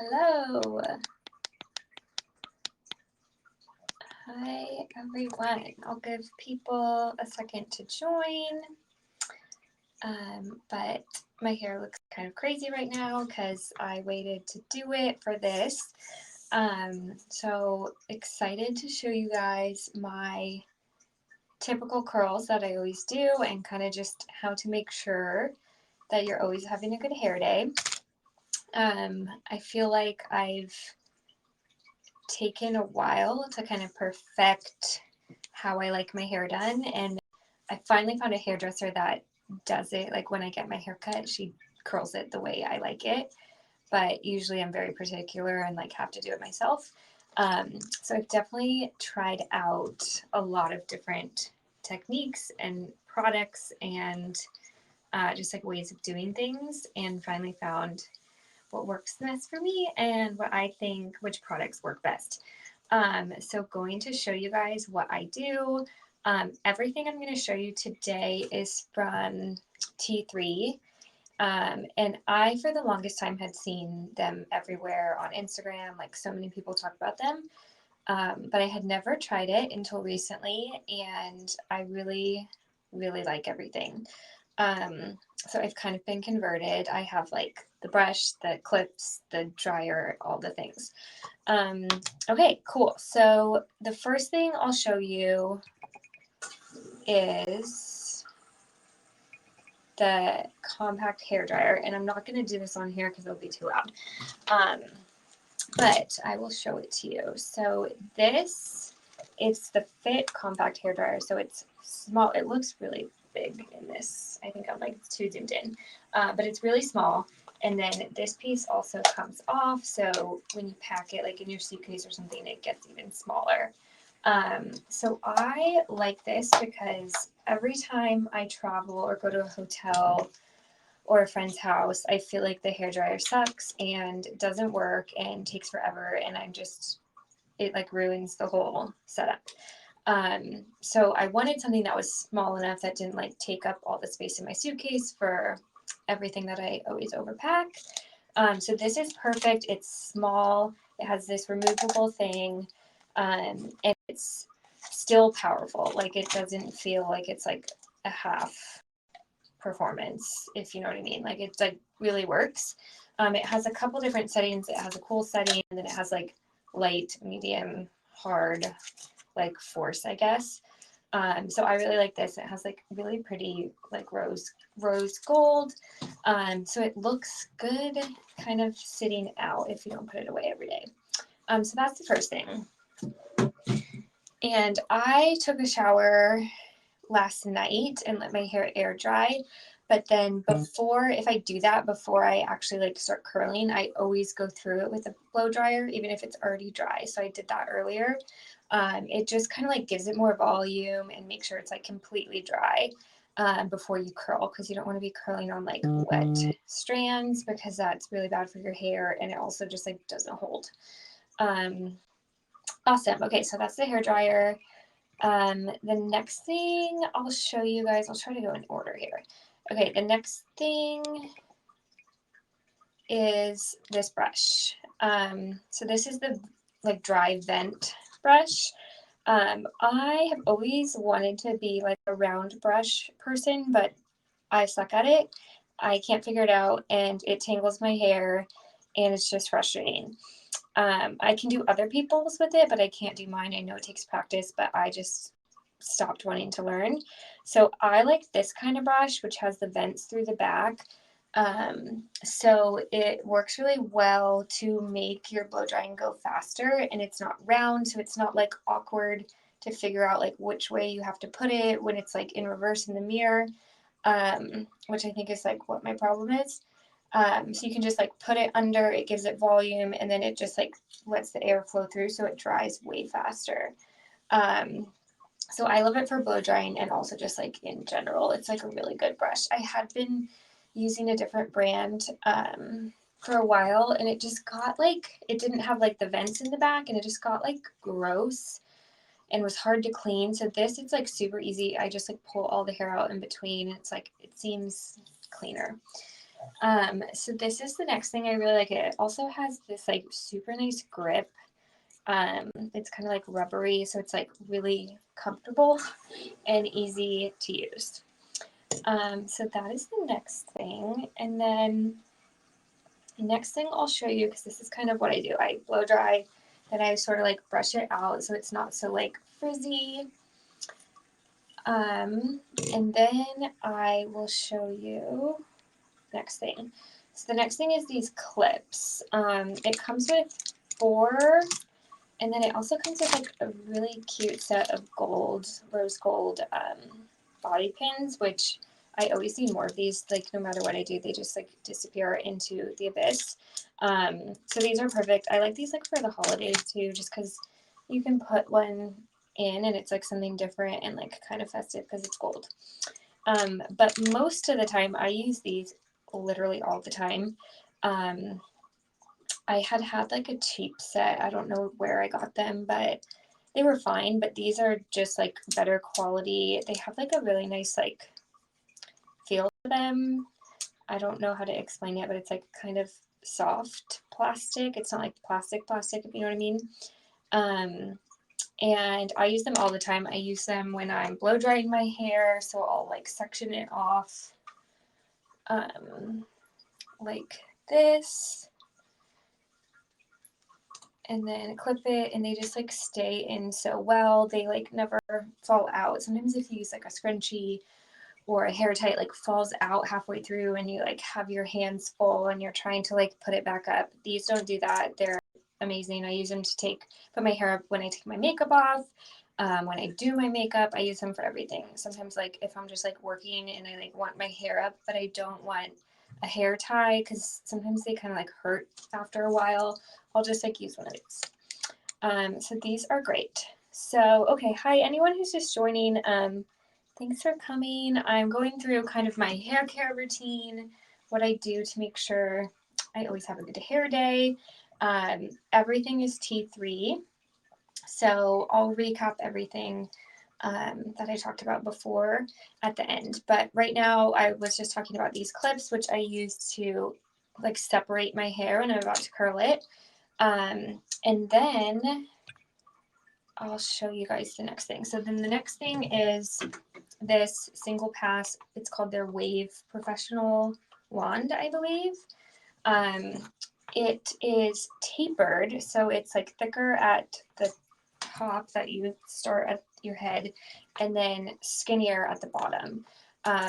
Hello. Hi, everyone. I'll give people a second to join. But my hair looks kind of crazy right now because I waited to do it for this. So excited to show you guys my typical curls that I always do and kind of just how to make sure that you're always having a good hair day. I feel like I've taken a while to kind of perfect how I like my hair done, and I finally found a hairdresser that does it. Like when I get my hair cut, she curls it the way I like it, but usually I'm very particular and like have to do it myself. So I've definitely tried out a lot of different techniques and products and just like ways of doing things, and finally found what works best for me and what I think which products work best. So going to show you guys what I do. Everything I'm going to show you today is from T3. And I, for the longest time, had seen them everywhere on Instagram, like so many people talk about them. But I had never tried it until recently, and I really, really like everything. So I've kind of been converted. I have like the brush, the clips, the dryer, all the things. Okay, cool. So the first thing I'll show you is the compact hair dryer, and I'm not going to do this on here because it'll be too loud. But I will show it to you. So this, it's the Fit compact hair dryer. So it's small. It looks really big in this. I think I'm like it's too zoomed in, but it's really small. And then this piece also comes off. So when you pack it like in your suitcase or something, it gets even smaller. So I like this because every time I travel or go to a hotel or a friend's house, I feel like the hairdryer sucks and doesn't work and takes forever, and it like ruins the whole setup. So I wanted something that was small enough that didn't like take up all the space in my suitcase for everything that I always overpack. So this is perfect. It's small. It has this removable thing, and it's still powerful. Like it doesn't feel like it's like a half performance, if you know what I mean. Like it's like really works. It has a couple different settings. It has a cool setting, and then it has like light, medium, hard, like force, I guess. So I really like this. It has like really pretty like rose gold. So it looks good kind of sitting out if you don't put it away every day. So that's the first thing. And I took a shower last night and let my hair air dry. But then before, if I do that before I actually like start curling, I always go through it with a blow dryer, even if it's already dry. So I did that earlier. It just kind of like gives it more volume and make sure it's like completely dry before you curl, because you don't want to be curling on like wet strands, because that's really bad for your hair, and it also just like doesn't hold. Awesome. Okay, so that's the hair dryer. The next thing I'll show you guys, I'll try to go in order here. Okay, the next thing is this brush. So this is the like dry vent brush. I have always wanted to be like a round brush person, but I suck at it. I can't figure it out, and it tangles my hair, and it's just frustrating. I can do other people's with it, but I can't do mine. I know it takes practice, but I just stopped wanting to learn. So I like this kind of brush, which has the vents through the back. So it works really well to make your blow drying go faster, and it's not round, so it's not like awkward to figure out like which way you have to put it when it's like in reverse in the mirror, which I think is like what my problem is. So you can just like put it under, it gives it volume, and then it just like lets the air flow through, so it dries way faster. So I love it for blow drying, and also just like in general, it's like a really good brush. I had been using a different brand for a while, and it just got like, it didn't have like the vents in the back, and it just got like gross and was hard to clean. So this, it's like super easy. I just like pull all the hair out in between. It's like, it seems cleaner. So this is the next thing I really like. It also has this like super nice grip. It's kind of like rubbery, so it's like really comfortable and easy to use. So that is the next thing. And then the next thing I'll show you, because this is kind of what I do. I blow dry, then I sort of like brush it out so it's not so like frizzy. And then I will show you next thing. So the next thing is these clips. It comes with 4, and then it also comes with like a really cute set of rose gold bobby pins, which I always need more of these. Like no matter what I do, they just like disappear into the abyss. So these are perfect. I like these like for the holidays too, just because you can put one in and it's like something different and like kind of festive because it's gold. But most of the time I use these literally all the time. I had like a cheap set. I don't know where I got them, but they were fine. But these are just like better quality. They have like a really nice like feel to them. I don't know how to explain it, but it's like kind of soft plastic. It's not like plastic, if you know what I mean. And I use them all the time. I use them when I'm blow drying my hair, so I'll like section it off like this, and then clip it, and they just like stay in so well. They like never fall out. Sometimes if you use like a scrunchie or a hair tie, it like falls out halfway through and you like have your hands full and you're trying to like put it back up. These don't do that. They're amazing. I use them to put my hair up when I take my makeup off. When I do my makeup, I use them for everything. Sometimes like if I'm just like working and I like want my hair up, but I don't want a hair tie because sometimes they kind of like hurt after a while, I'll just like use one of these. So these are great. So, okay. Hi, anyone who's just joining. Thanks for coming. I'm going through kind of my hair care routine, what I do to make sure I always have a good hair day. Everything is T3. So I'll recap everything that I talked about before at the end. But right now I was just talking about these clips, which I use to like separate my hair when I'm about to curl it. And then I'll show you guys the next thing. So then the next thing is this single pass. It's called their Wave Professional Wand, I believe. It is tapered, so it's like thicker at the top that you start at your head, and then skinnier at the bottom.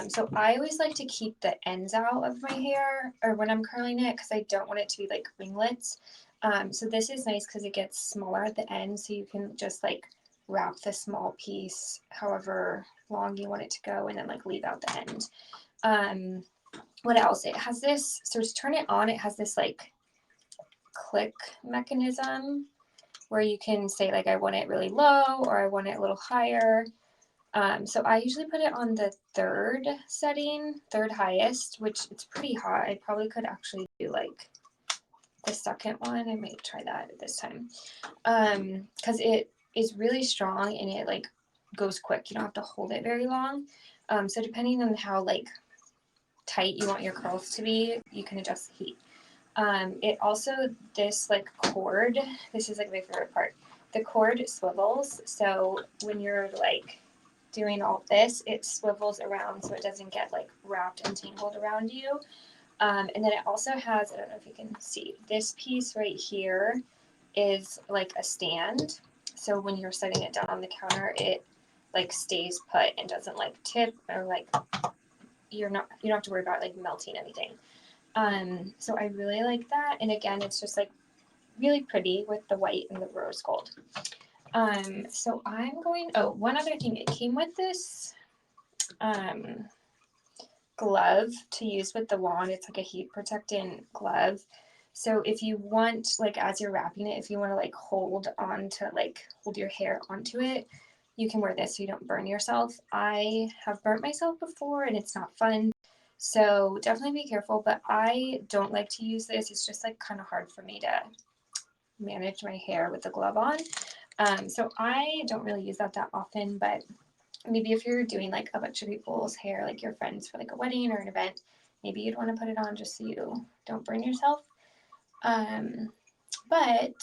So I always like to keep the ends out of my hair, or when I'm curling it, because I don't want it to be like ringlets. So this is nice because it gets smaller at the end, so you can just like wrap the small piece however long you want it to go, and then like leave out the end. What else? It has this, so to turn it on, it has this like click mechanism where you can say like I want it really low or I want it a little higher. So I usually put it on the third setting, third highest, which it's pretty hot. I probably could actually do like the second one. I might try that this time. Because it is really strong and it like goes quick. You don't have to hold it very long. So depending on how like tight you want your curls to be, you can adjust the heat. It also, this like cord, this is like my favorite part. The cord swivels, so when you're like doing all this, it swivels around so it doesn't get like wrapped and tangled around you. And then it also has, I don't know if you can see, this piece right here is like a stand. So when you're setting it down on the counter, it like stays put and doesn't like tip or like you don't have to worry about like melting anything. So I really like that. And again, it's just like really pretty with the white and the rose gold. So I'm going, oh, one other thing. It came with this glove to use with the wand. It's like a heat protectant glove. So if you want, like as you're wrapping it, if you want to like hold your hair onto it, you can wear this so you don't burn yourself. I have burnt myself before and it's not fun. So definitely be careful, but I don't like to use this. It's just like kind of hard for me to manage my hair with the glove on. So I don't really use that often, but maybe if you're doing like a bunch of people's hair, like your friends for like a wedding or an event, maybe you'd want to put it on just so you don't burn yourself. But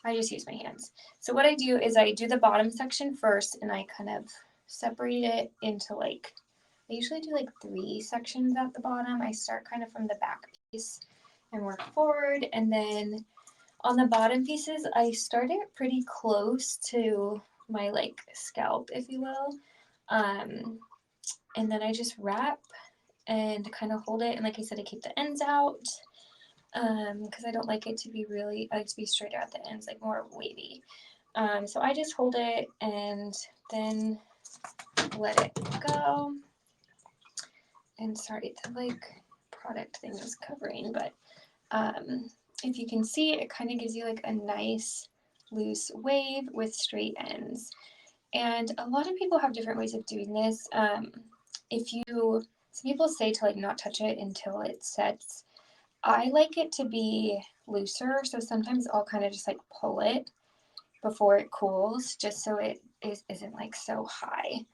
I just use my hands. So what I do is I do the bottom section first, and I kind of separate it into like, I usually do like 3 sections at the bottom. I start kind of from the back piece and work forward, and then on the bottom pieces, I start it pretty close to my like scalp, if you will. And then I just wrap and kind of hold it. And like I said, I keep the ends out because I don't like it to be really, I like to be straighter at the ends, like more wavy. So I just hold it and then let it go. And sorry, the like product thing is covering, but if you can see, it kind of gives you like a nice loose wave with straight ends. And a lot of people have different ways of doing this. Some people say to like not touch it until it sets. I like it to be looser, so sometimes I'll kind of just like pull it before it cools, just so it isn't like so high.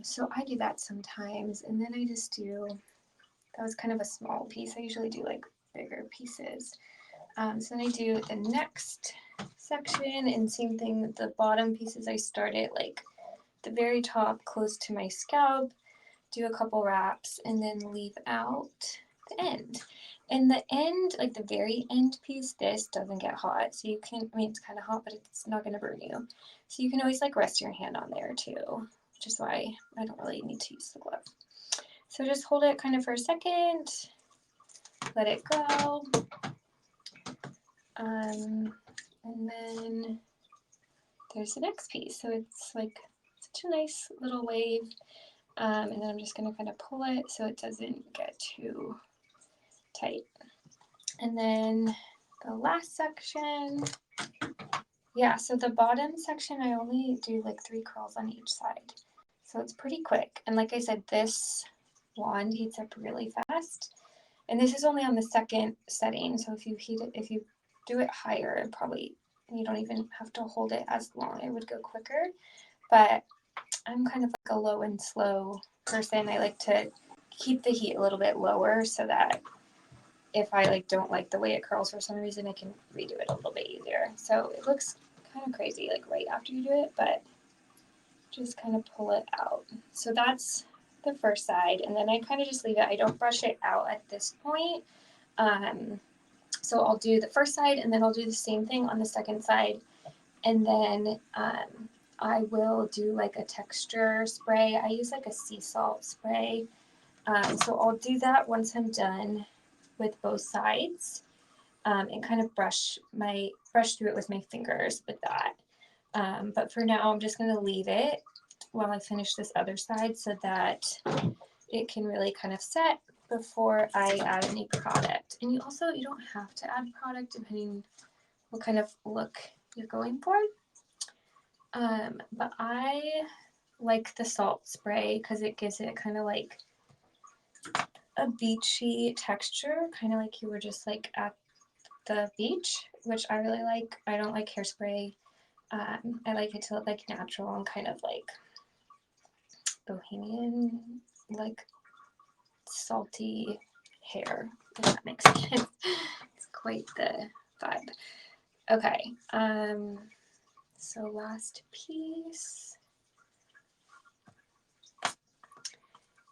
So I do that sometimes, and then I just do, that was kind of a small piece. I usually do like bigger pieces. So then I do the next section, and same thing, the bottom pieces, I start it like the very top close to my scalp, do a couple wraps, and then leave out the end. And the end, like the very end piece, this doesn't get hot. So you can, I mean, it's kind of hot, but it's not going to burn you. So you can always like rest your hand on there too, which is why I don't really need to use the glove. So just hold it kind of for a second, let it go. And then there's the next piece. So it's like such a nice little wave. And then I'm just going to kind of pull it so it doesn't get too tight. And then the last section, yeah, so the bottom section, I only do like 3 curls on each side. So it's pretty quick. And like I said, this wand heats up really fast. And this is only on the second setting. So if you do it higher, probably you don't even have to hold it as long. It would go quicker. But I'm kind of like a low and slow person. I like to keep the heat a little bit lower so that if I like don't like the way it curls for some reason, I can redo it a little bit easier. So it looks kind of crazy like right after you do it, but just kind of pull it out. So that's the first side, and then I kind of just leave it. I don't brush it out at this point. So I'll do the first side, and then I'll do the same thing on the second side, and then I will do like a texture spray. I use like a sea salt spray. So I'll do that once I'm done with both sides, and kind of brush through it with my fingers with that. But for now, I'm just going to leave it while I finish this other side so that it can really kind of set before I add any product. And you don't have to add product depending what kind of look you're going for. But I like the salt spray because it gives it kind of like a beachy texture, kind of like you were just like at the beach, which I really like. I don't like hairspray. I like it to look like natural and kind of like bohemian, like salty hair, if that makes sense. It's quite the vibe. Okay, so last piece.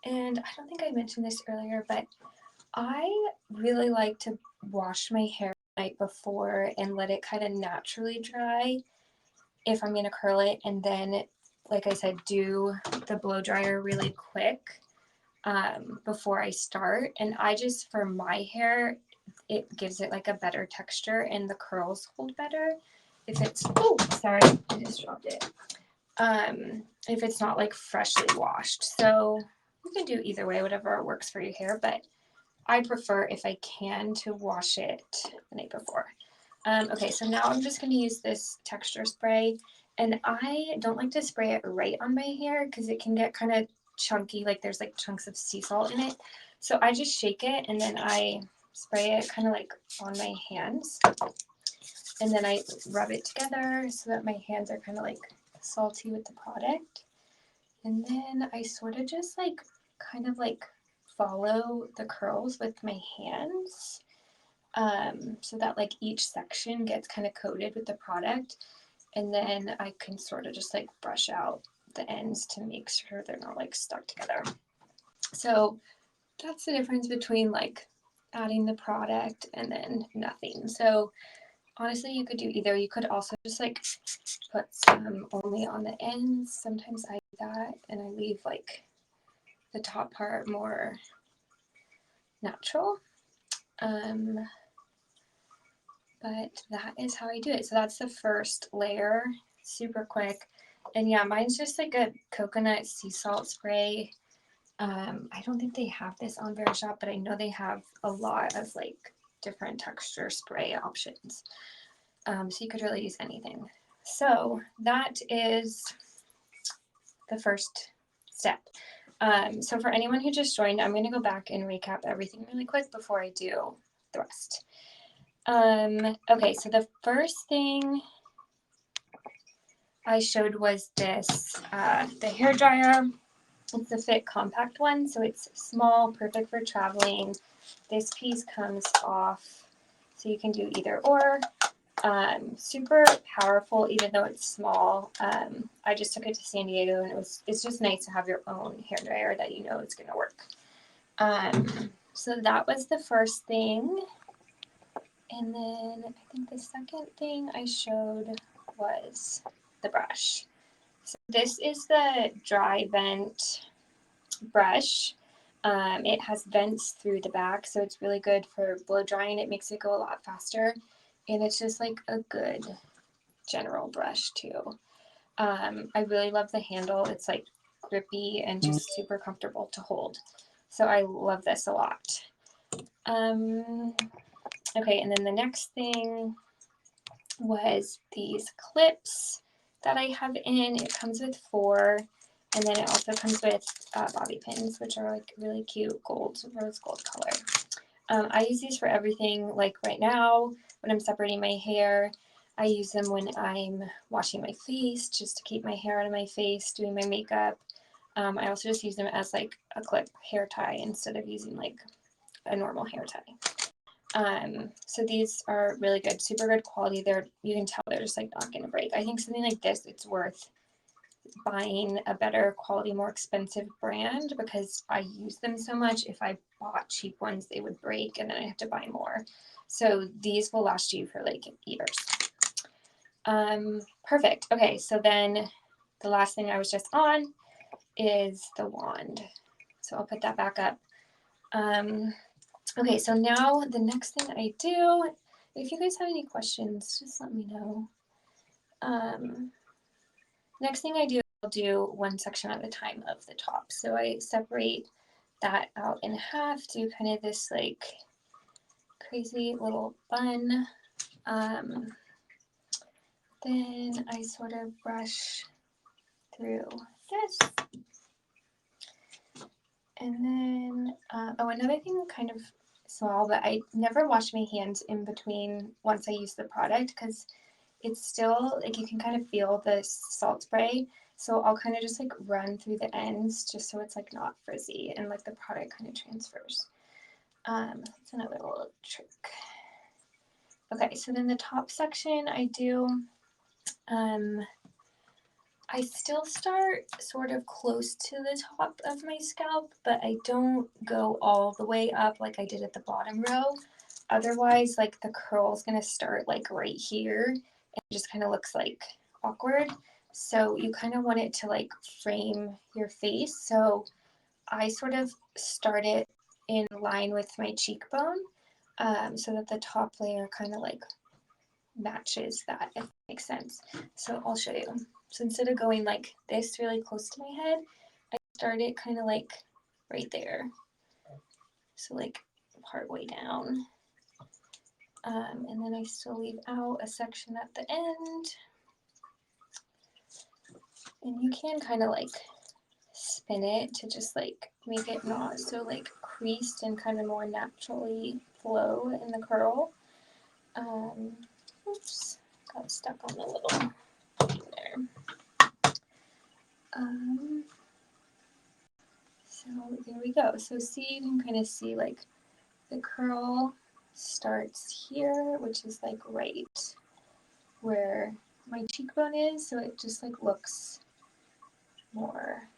And I don't think I mentioned this earlier, but I really like to wash my hair the night before and let it kind of naturally dry if I'm going to curl it, and then, like I said, do the blow dryer really quick before I start. And I just, for my hair, it gives it like a better texture and the curls hold better if it's, oh, sorry, I just dropped it. If it's not like freshly washed. So you can do either way, whatever works for your hair, but I prefer, if I can, to wash it the night before. Okay, so now I'm just going to use this texture spray, and I don't like to spray it right on my hair because it can get kind of chunky, like there's like chunks of sea salt in it. So I just shake it and then I spray it kind of like on my hands, and then I rub it together so that my hands are kind of like salty with the product. And then I sort of just like kind of like follow the curls with my hands, so that like each section gets kind of coated with the product, and then I can sort of just like brush out the ends to make sure they're not like stuck together. So that's the difference between like adding the product and then nothing. So honestly, you could do either. You could also just like put some only on the ends. Sometimes I do that and I leave like the top part more natural. But that is how I do it. So that's the first layer, super quick. And yeah, mine's just like a coconut sea salt spray. I don't think they have this on Verishop, but I know they have a lot of like different texture spray options. So you could really use anything. So that is the first step. So for anyone who just joined, I'm going to go back and recap everything really quick before I do the rest. Okay, so the first thing I showed was this, the hair dryer. It's the Fit Compact one, so it's small, perfect for traveling. This piece comes off, so you can do either or. Super powerful, even though it's small. I just took it to San Diego, and it's just nice to have your own hair dryer that you know is going to work. So that was the first thing. And then I think the second thing I showed was the brush. So this is the dry vent brush. It has vents through the back, so it's really good for blow drying. It makes it go a lot faster, and it's just like a good general brush too. I really love the handle. It's like grippy and just super comfortable to hold. So I love this a lot. Okay, and then the next thing was these clips that I have in. It comes with 4, and then it also comes with bobby pins, which are like really cute rose gold color. I use these for everything. Like right now, when I'm separating my hair, I use them when I'm washing my face, just to keep my hair out of my face, doing my makeup. I also just use them as like a clip hair tie instead of using like a normal hair tie. So these are really good, super good quality. You can tell they're just like not gonna break. I think something like this, it's worth buying a better quality, more expensive brand, because I use them so much. If I bought cheap ones, they would break and then I have to buy more. So these will last you for like years. Perfect. Okay, so then the last thing I was just on is the wand. So I'll put that back up. Okay, so now the next thing I do, if you guys have any questions, just let me know. Next thing I do, I'll do one section at a time of the top. So I separate that out in half, do kind of this like crazy little bun. Then I sort of brush through this. And then, oh, another thing kind of small, but I never wash my hands in between once I use the product, because it's still, like, you can kind of feel the salt spray. So I'll kind of just like run through the ends just so it's like not frizzy and like the product kind of transfers. That's another little trick. Okay, so then the top section I do, I still start sort of close to the top of my scalp, but I don't go all the way up like I did at the bottom row. Otherwise, like the curl is going to start like right here, and it just kind of looks like awkward. So you kind of want it to like frame your face. So I sort of start it in line with my cheekbone, so that the top layer kind of like matches that, if that makes sense. So I'll show you. So instead of going like this really close to my head, I start it kind of like right there. So like part way down. And then I still leave out a section at the end. And you can kind of like spin it to just like make it not so like creased and kind of more naturally flow in the curl. Oops, got stuck on the little thing there. So there we go. So see, you can kind of see like the curl starts here, which is like right where my cheekbone is. So it just like looks more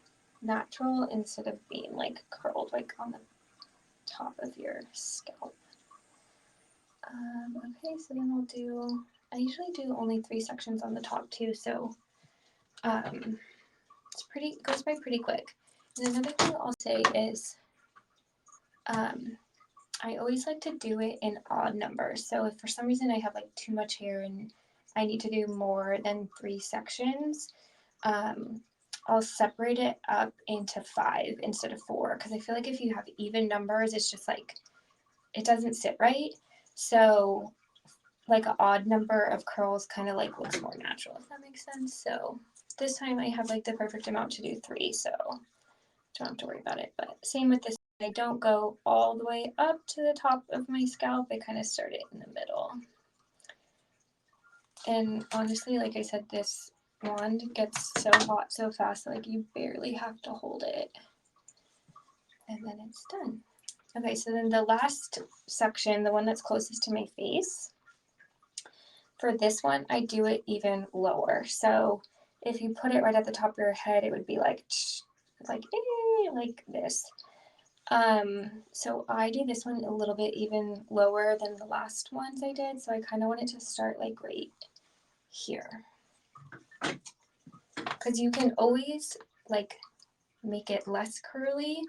natural instead of being like curled like on the top of your scalp. Okay, so then I'll do, I usually do only 3 sections on the top too, so it goes by pretty quick. And another thing I'll say is I always like to do it in odd numbers. So if for some reason I have like too much hair and I need to do more than 3 sections, I'll separate it up into 5 instead of 4, because I feel like if you have even numbers, it's just like, it doesn't sit right. So like an odd number of curls kind of like looks more natural, if that makes sense. So this time I have like the perfect amount to do 3, so don't have to worry about it. But same with this, I don't go all the way up to the top of my scalp. I kind of start it in the middle. And honestly, like I said, this wand gets so hot so fast, like you barely have to hold it. And then it's done. Okay, so then the last section, the one that's closest to my face, for this one, I do it even lower. So if you put it right at the top of your head, it would be like this. So I do this one a little bit even lower than the last ones I did. So I kind of want it to start like right here. Because you can always like make it less curly.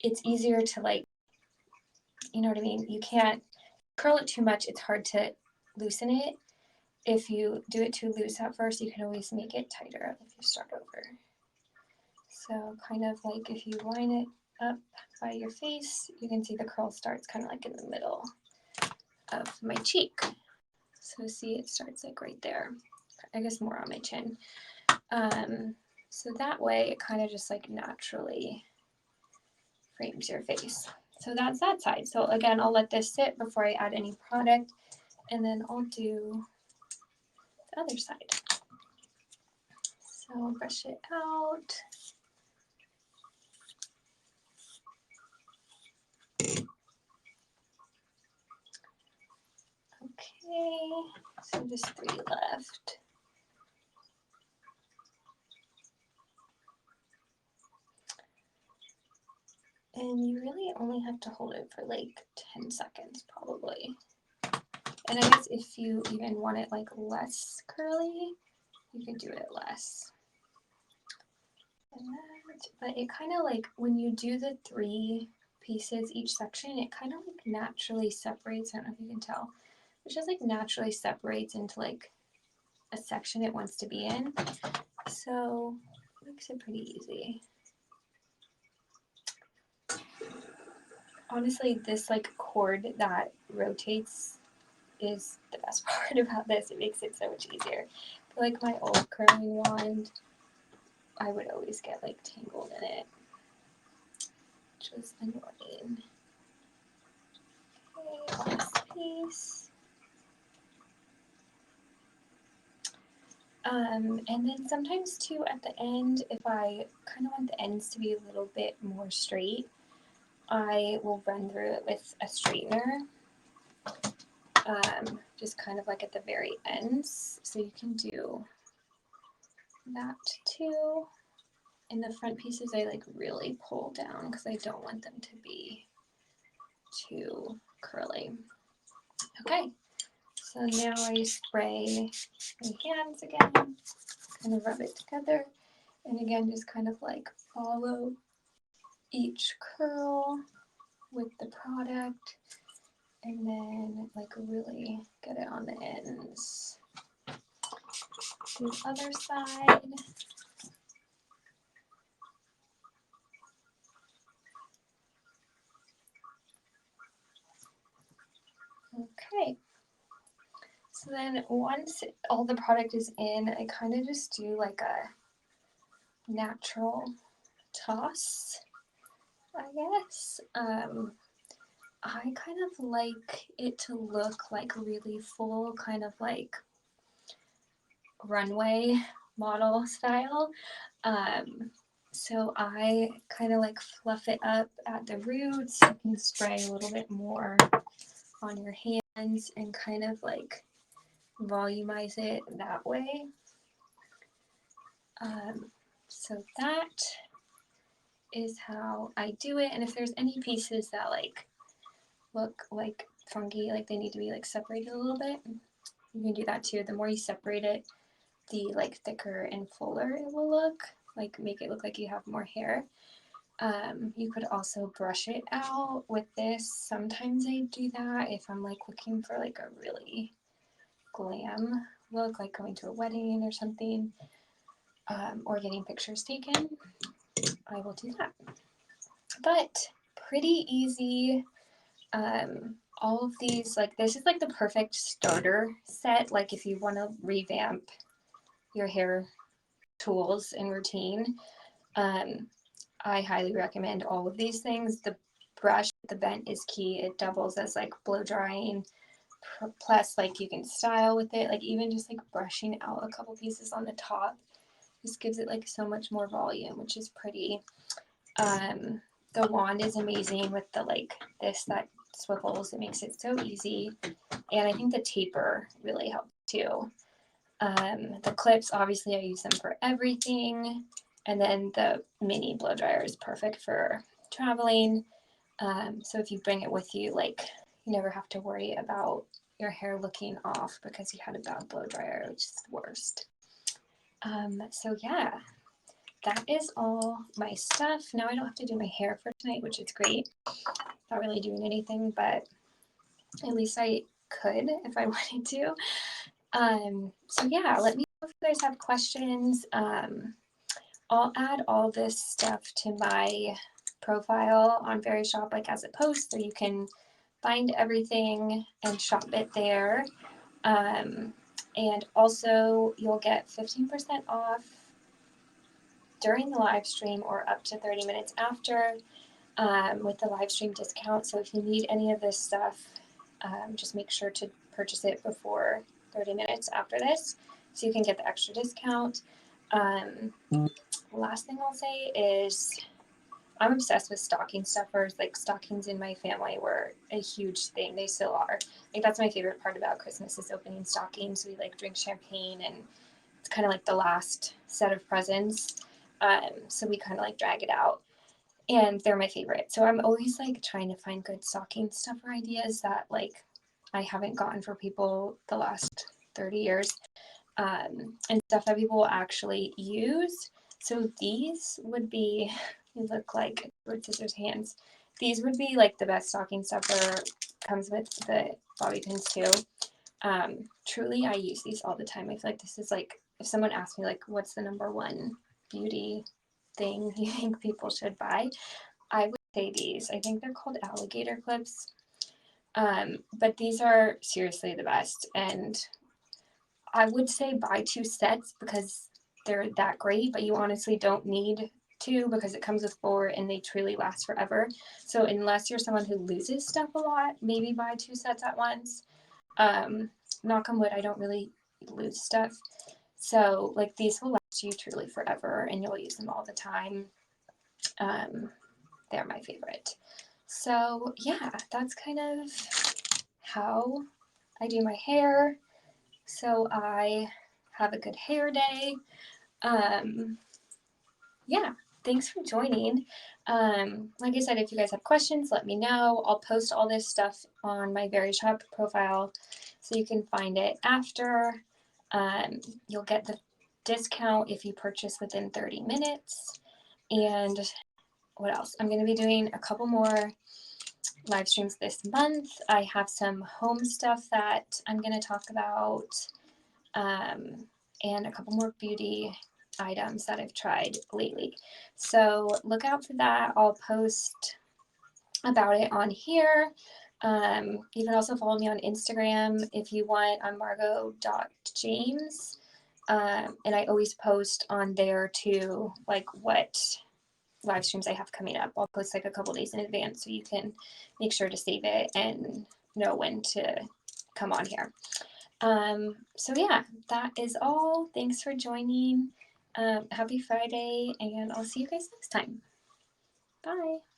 It's easier to like, you know what I mean? You can't curl it too much. It's hard to loosen it. If you do it too loose at first, you can always make it tighter if you start over. So kind of like if you line it up by your face, you can see the curl starts kind of like in the middle of my cheek. So see, it starts like right there. I guess more on my chin. So that way it kind of just like naturally frames your face. So that's that side. So again, I'll let this sit before I add any product, and then I'll do the other side. So I'll brush it out. Okay, so just 3 left. And you really only have to hold it for like 10 seconds probably. And I guess if you even want it like less curly, you can do it less. But it kind of like, when you do the 3 pieces each section, it kind of like naturally separates. I don't know if you can tell. It just like naturally separates into like a section it wants to be in. So it makes it pretty easy. Honestly, this like cord that rotates is the best part about this. It makes it so much easier. For like my old curling wand, I would always get like tangled in it, which was annoying. Okay, last piece. And then sometimes too at the end, if I kind of want the ends to be a little bit more straight, I will run through it with a straightener, just kind of like at the very ends. So you can do that too. In the front pieces, I like really pull down because I don't want them to be too curly. Okay, so now I spray my hands again, kind of rub it together, and again, just kind of like follow each curl with the product, and then like really get it on the ends. Do the other side. Okay. So then once all the product is in, I kind of just do like a natural toss, I guess. I kind of like it to look like really full, kind of like runway model style. So I kind of like fluff it up at the roots. You can spray a little bit more on your hands and kind of like volumize it that way. So that is how I do it. And if there's any pieces that like look like funky, like they need to be like separated a little bit, you can do that too. The more you separate it, the like thicker and fuller it will look, like make it look like you have more hair. You could also brush it out with this. Sometimes I do that if I'm like looking for like a really glam look, like going to a wedding or something, or getting pictures taken. I will do that. But pretty easy. All of these, like this is like the perfect starter set, like if you want to revamp your hair tools and routine. I highly recommend all of these things. The brush, the bent is key. It doubles as like blow drying. Plus, like you can style with it. Like even just like brushing out a couple pieces on the top, just gives it like so much more volume, which is pretty. The wand is amazing with the like this that swivels. It makes it so easy, and I think the taper really helps too. The clips, obviously, I use them for everything. And then the mini blow dryer is perfect for traveling. So if you bring it with you, like you never have to worry about your hair looking off because you had a bad blow dryer, which is the worst. So yeah, that is all my stuff. Now I don't have to do my hair for tonight, which is great. Not really doing anything, but at least I could if I wanted to. So yeah, let me know if you guys have questions. I'll add all this stuff to my profile on Verishop, like as a post, so you can find everything and shop it there. And also you'll get 15% off during the live stream or up to 30 minutes after, with the live stream discount. So if you need any of this stuff, just make sure to purchase it before 30 minutes after this so you can get the extra discount. Last thing I'll say is I'm obsessed with stocking stuffers. Like stockings in my family were a huge thing. They still are. Like that's my favorite part about Christmas is opening stockings. We like drink champagne and it's kind of like the last set of presents. So we kind of like drag it out. And they're my favorite. So I'm always like trying to find good stocking stuffer ideas that like I haven't gotten for people the last 30 years, and stuff that people will actually use. So these would be, they look like Edward Scissors hands. These would be like the best stocking stuffer. Comes with the bobby pins too. Truly, I use these all the time. I feel like this is like, if someone asked me like, what's the number one beauty thing you think people should buy, I would say these. I think they're called alligator clips. But these are seriously the best. And I would say buy 2 sets because they're that great, but you honestly don't need 2 because it comes with 4 and they truly last forever. So unless you're someone who loses stuff a lot, maybe buy 2 sets at once. Knock on wood, I don't really lose stuff. So like these will last you truly forever and you'll use them all the time. They're my favorite. So yeah, that's kind of how I do my hair. So I have a good hair day. Yeah, thanks for joining. Like I said, if you guys have questions, let me know. I'll post all this stuff on my Verishop profile so you can find it after. You'll get the discount if you purchase within 30 minutes. And what else? I'm going to be doing a couple more live streams this month. I have some home stuff that I'm going to talk about, and a couple more beauty items that I've tried lately. So look out for that. I'll post about it on here. You can also follow me on Instagram if you want. I'm margot.james. And I always post on there too, like what live streams I have coming up. I'll post like a couple days in advance so you can make sure to save it and know when to come on here. So yeah, that is all. Thanks for joining. Happy Friday, and I'll see you guys next time. Bye.